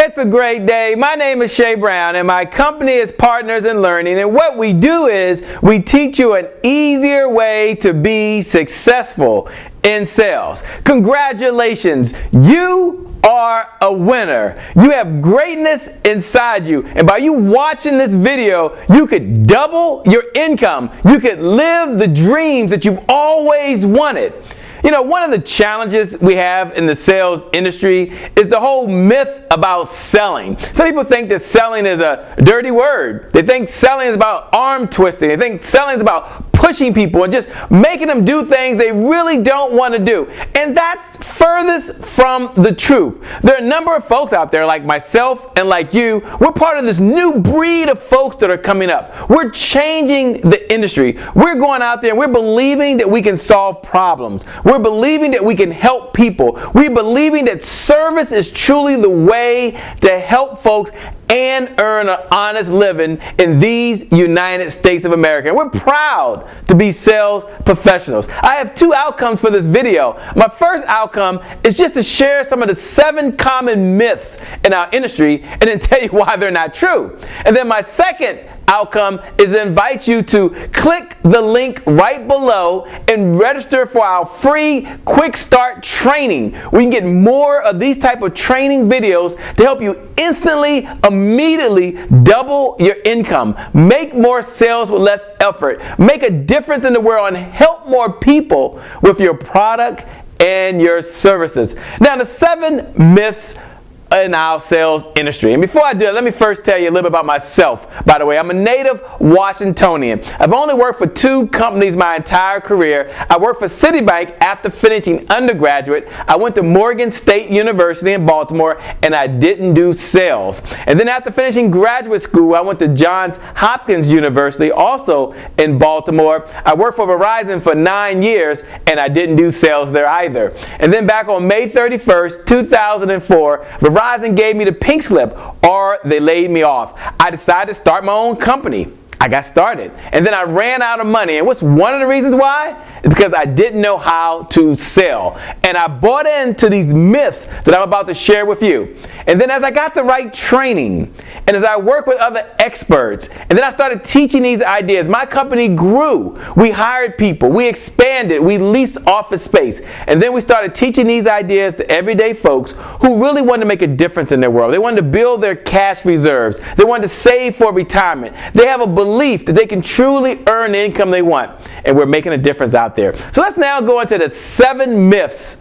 It's a great day. My name is Shay Brown and my company is Partners in Learning, and what we do is we teach you an easier way to be successful in sales. Congratulations, you are a winner. You have greatness inside you, and by you watching this video, you could double your income. You could live the dreams that you've always wanted. You know, one of the challenges we have in the sales industry is the whole myth about selling. Some people think that selling is a dirty word. They think selling is about arm twisting. They think selling is about pushing people and just making them do things they really don't want to do. And that's furthest from the truth. There are a number of folks out there like myself and like you. We're part of this new breed of folks that are coming up. We're changing the industry. We're going out there and we're believing that we can solve problems. We're believing that we can help people. We're believing that service is truly the way to help folks and earn an honest living in these United States of America. And we're proud to be sales professionals. I have two outcomes for this video. My first outcome is just to share some of the 7 common myths in our industry and then tell you why they're not true. And then my second outcome is to invite you to click the link right below and register for our free quick start training. We can get more of these type of training videos to help you instantly, immediately double your income, make more sales with less effort, make a difference in the world, and help more people with your product and your services. Now, the 7 myths in our sales industry. And before I do it, let me first tell you a little bit about myself. By the way, I'm a native Washingtonian. I've only worked for 2 companies my entire career. I worked for Citibank after finishing undergraduate. I went to Morgan State University in Baltimore, and I didn't do sales. And then after finishing graduate school, I went to Johns Hopkins University, also in Baltimore. I worked for Verizon for 9 years, and I didn't do sales there either. And then back on May 31st, 2004, Verizon gave me the pink slip, or they laid me off. I decided to start my own company. I got started, and then I ran out of money. And what's one of the reasons why? It's because I didn't know how to sell. And I bought into these myths that I'm about to share with you. And then as I got the right training, and as I worked with other experts, and then I started teaching these ideas, my company grew. We hired people, we expanded, we leased office space, and then we started teaching these ideas to everyday folks who really wanted to make a difference in their world. They wanted to build their cash reserves. They wanted to save for retirement. They have a belief that they can truly earn the income they want, and we're making a difference out there. So let's now go into the 7 myths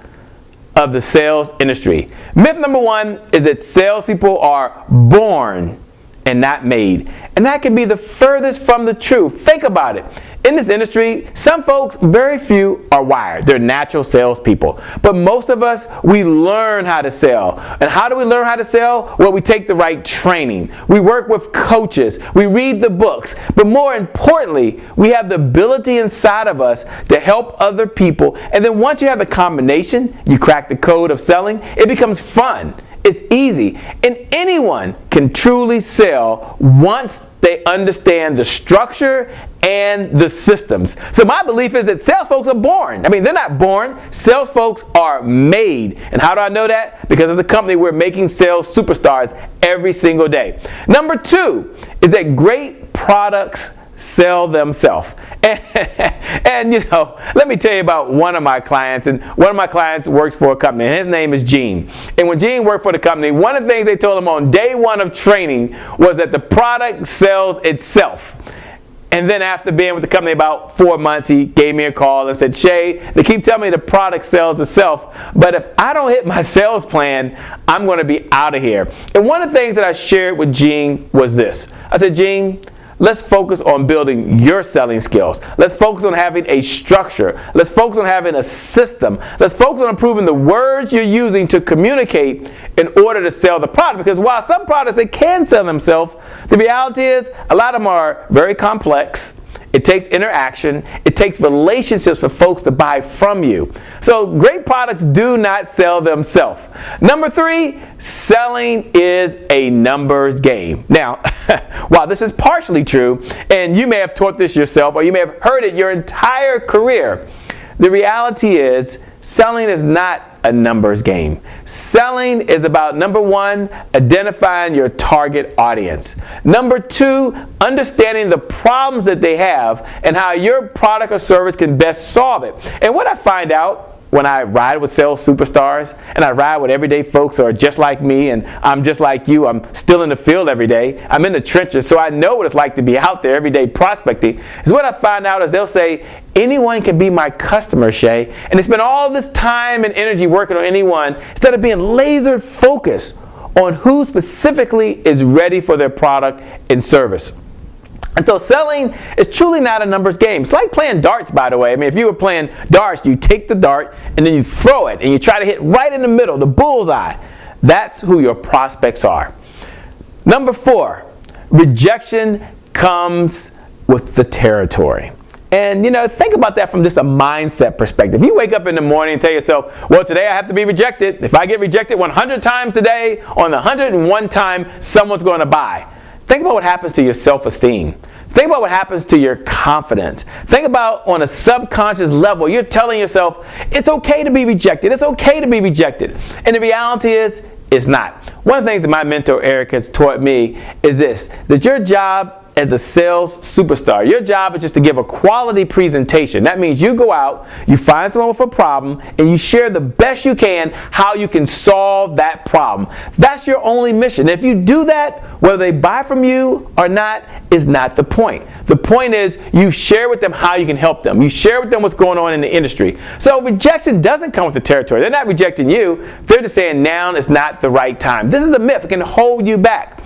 of the sales industry. Myth number 1 is that salespeople are born and not made. And that can be the furthest from the truth. Think about it. In this industry, some folks, very few, are wired. They're natural salespeople. But most of us, we learn how to sell. And how do we learn how to sell? Well, we take the right training. We work with coaches. We read the books. But more importantly, we have the ability inside of us to help other people. And then once you have the combination, you crack the code of selling, it becomes fun. It's easy, and anyone can truly sell once they understand the structure and the systems. So my belief is that sales folks are born. I mean, they're not born. Sales folks are made. And how do I know that? Because as a company, we're making sales superstars every single day. Number 2 is that great products sell themselves. And you know, let me tell you about one of my clients. And one of my clients works for a company, and his name is Gene. And when Gene worked for the company, one of the things they told him on day 1 of training was that the product sells itself. And then after being with the company about 4 months, he gave me a call and said, Shay, they keep telling me the product sells itself, but if I don't hit my sales plan, I'm going to be out of here. And one of the things that I shared with Gene was this. I said, Gene, let's focus on building your selling skills. Let's focus on having a structure. Let's focus on having a system. Let's focus on improving the words you're using to communicate in order to sell the product. Because while some products, they can sell themselves, the reality is a lot of them are very complex. It takes interaction. It takes relationships for folks to buy from you. So great products do not sell themselves. Number 3, selling is a numbers game. Now, while this is partially true, and you may have taught this yourself or you may have heard it your entire career, the reality is selling is not a numbers game. Selling is about, number one, identifying your target audience. Number two, understanding the problems that they have and how your product or service can best solve it. And what I find out when I ride with sales superstars and I ride with everyday folks who are just like me, and I'm just like you, I'm still in the field every day, I'm in the trenches, so I know what it's like to be out there every day prospecting, is what I find out is they'll say, anyone can be my customer, Shay, and they spend all this time and energy working on anyone instead of being laser focused on who specifically is ready for their product and service. And so selling is truly not a numbers game. It's like playing darts, by the way. I mean, if you were playing darts, you take the dart and then you throw it and you try to hit right in the middle, the bullseye. That's who your prospects are. Number four, rejection comes with the territory. And, think about that from just a mindset perspective. You wake up in the morning and tell yourself, well, today I have to be rejected. If I get rejected 100 times today, on the 101 time, someone's going to buy. Think about what happens to your self-esteem. Think about what happens to your confidence. Think about on a subconscious level, you're telling yourself, it's okay to be rejected. It's okay to be rejected. And the reality is, it's not. One of the things that my mentor, Eric, has taught me is this, that your job as a sales superstar, your job is just to give a quality presentation. That means you go out, you find someone with a problem, and you share the best you can how you can solve that problem. That's your only mission. If you do that, whether they buy from you or not is not the point. The point is you share with them how you can help them. You share with them what's going on in the industry. So rejection doesn't come with the territory. They're not rejecting you. They're just saying now is not the right time. This is a myth. It can hold you back.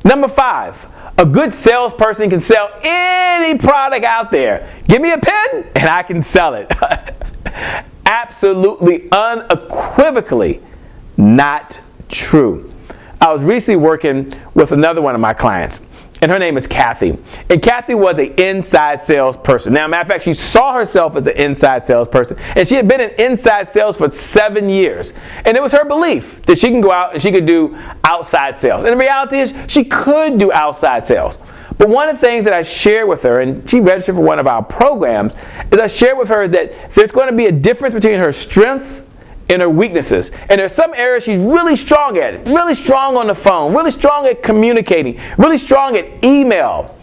Number five, a good salesperson can sell any product out there. Give me a pen and I can sell it. Absolutely, unequivocally not true. I was recently working with another one of my clients, and her name is Kathy. And Kathy was an inside salesperson. Now, matter of fact, she saw herself as an inside salesperson, and she had been in inside sales for 7 years. And it was her belief that she can go out and she could do outside sales. And the reality is, she could do outside sales. But one of the things that I shared with her, and she registered for one of our programs, is I shared with her that there's going to be a difference between her strengths and her weaknesses. And there's some areas she's really strong at, really strong on the phone, really strong at communicating, really strong at email.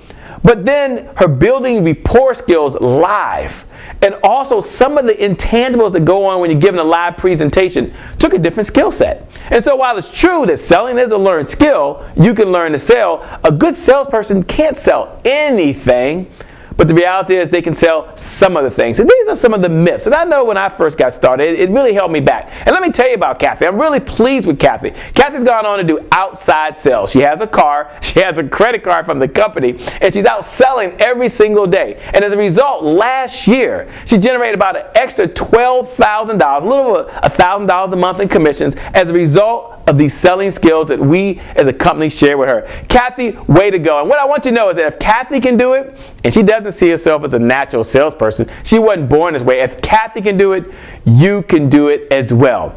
But then her building rapport skills live, and also some of the intangibles that go on when you're giving a live presentation took a different skill set. And so while it's true that selling is a learned skill, you can learn to sell, a good salesperson can't sell anything. But the reality is they can sell some of the things. And these are some of the myths. And I know when I first got started, it really held me back. And let me tell you about Kathy. I'm really pleased with Kathy. Kathy's gone on to do outside sales. She has a car. She has a credit card from the company. And she's out selling every single day. And as a result, last year, she generated about an extra $12,000, a little over $1,000 a month in commissions as a result of these selling skills that we as a company share with her. Kathy, way to go. And what I want you to know is that if Kathy can do it, and she doesn't see herself as a natural salesperson, she wasn't born this way. If Kathy can do it, you can do it as well.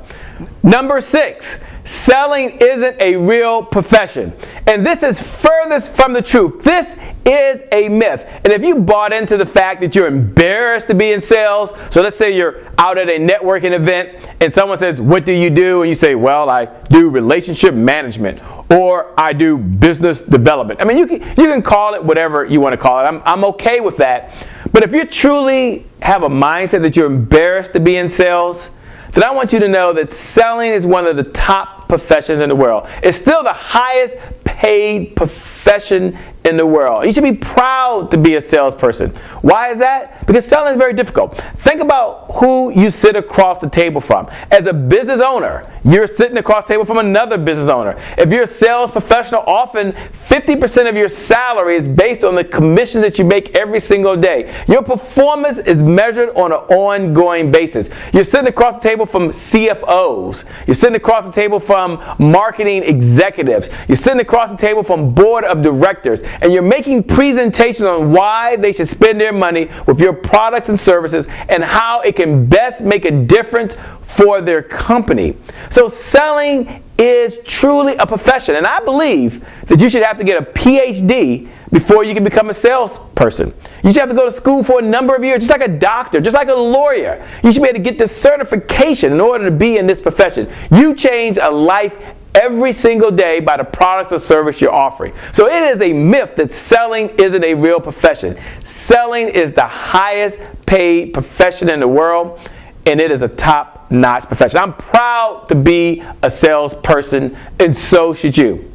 Number six, selling isn't a real profession. And this is furthest from the truth. This is a myth. And if you bought into the fact that you're embarrassed to be in sales, so let's say you're out at a networking event and someone says, what do you do? And you say, well, I do relationship management, or I do business development. I mean, you can call it whatever you want to call it. I'm okay with that. But if you truly have a mindset that you're embarrassed to be in sales, then I want you to know that selling is one of the top professions in the world. It's still the highest paid profession in the world. You should be proud to be a salesperson. Why is that? Because selling is very difficult. Think about who you sit across the table from. As a business owner, you're sitting across the table from another business owner. If you're a sales professional, often 50% of your salary is based on the commission that you make every single day. Your performance is measured on an ongoing basis. You're sitting across the table from CFOs. You're sitting across the table from marketing executives. You're sitting across the table from board of directors. And you're making presentations on why they should spend their money with your products and services and how it can best make a difference for their company. So selling is truly a profession, and I believe that you should have to get a PhD before you can become a salesperson. You should have to go to school for a number of years, just like a doctor, just like a lawyer. You should be able to get this certification in order to be in this profession. You change a life every single day by the products or service you're offering. So it is a myth that selling isn't a real profession. Selling is the highest paid profession in the world, and it is a top-notch profession. I'm proud to be a salesperson, and so should you.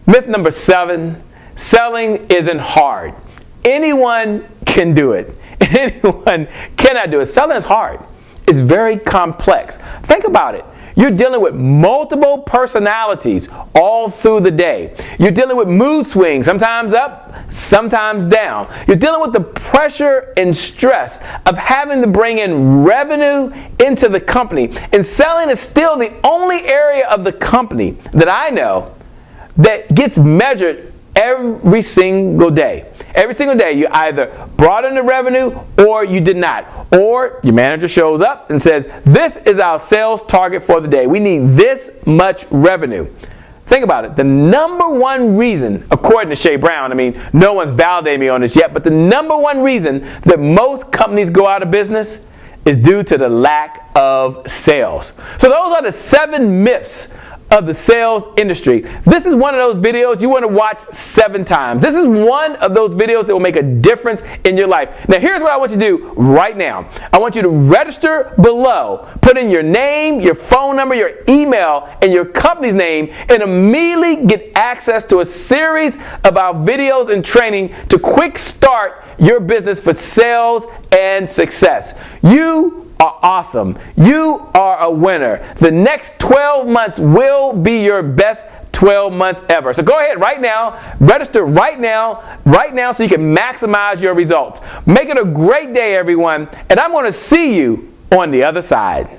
Myth number 7, selling isn't hard. Anyone can do it. Anyone cannot do it. Selling is hard. It's very complex. Think about it. You're dealing with multiple personalities all through the day. You're dealing with mood swings, sometimes up, sometimes down. You're dealing with the pressure and stress of having to bring in revenue into the company. And selling is still the only area of the company that I know that gets measured every single day. Every single day, you either brought in the revenue or you did not. Or your manager shows up and says, this is our sales target for the day. We need this much revenue. Think about it. The number one reason, according to Shay Brown, I mean, no one's validated me on this yet, but the number one reason that most companies go out of business is due to the lack of sales. So those are the 7 myths of the sales industry. This is one of those videos you want to watch 7 times. This is one of those videos that will make a difference in your life. Now here's what I want you to do right now. I want you to register below. Put in your name, your phone number, your email, and your company's name, and immediately get access to a series of our videos and training to quick start your business for sales and success. You are awesome. You are a winner. The next 12 months will be your best 12 months ever. So go ahead right now, register right now so you can maximize your results. Make it a great day, everyone, and I'm going to see you on the other side.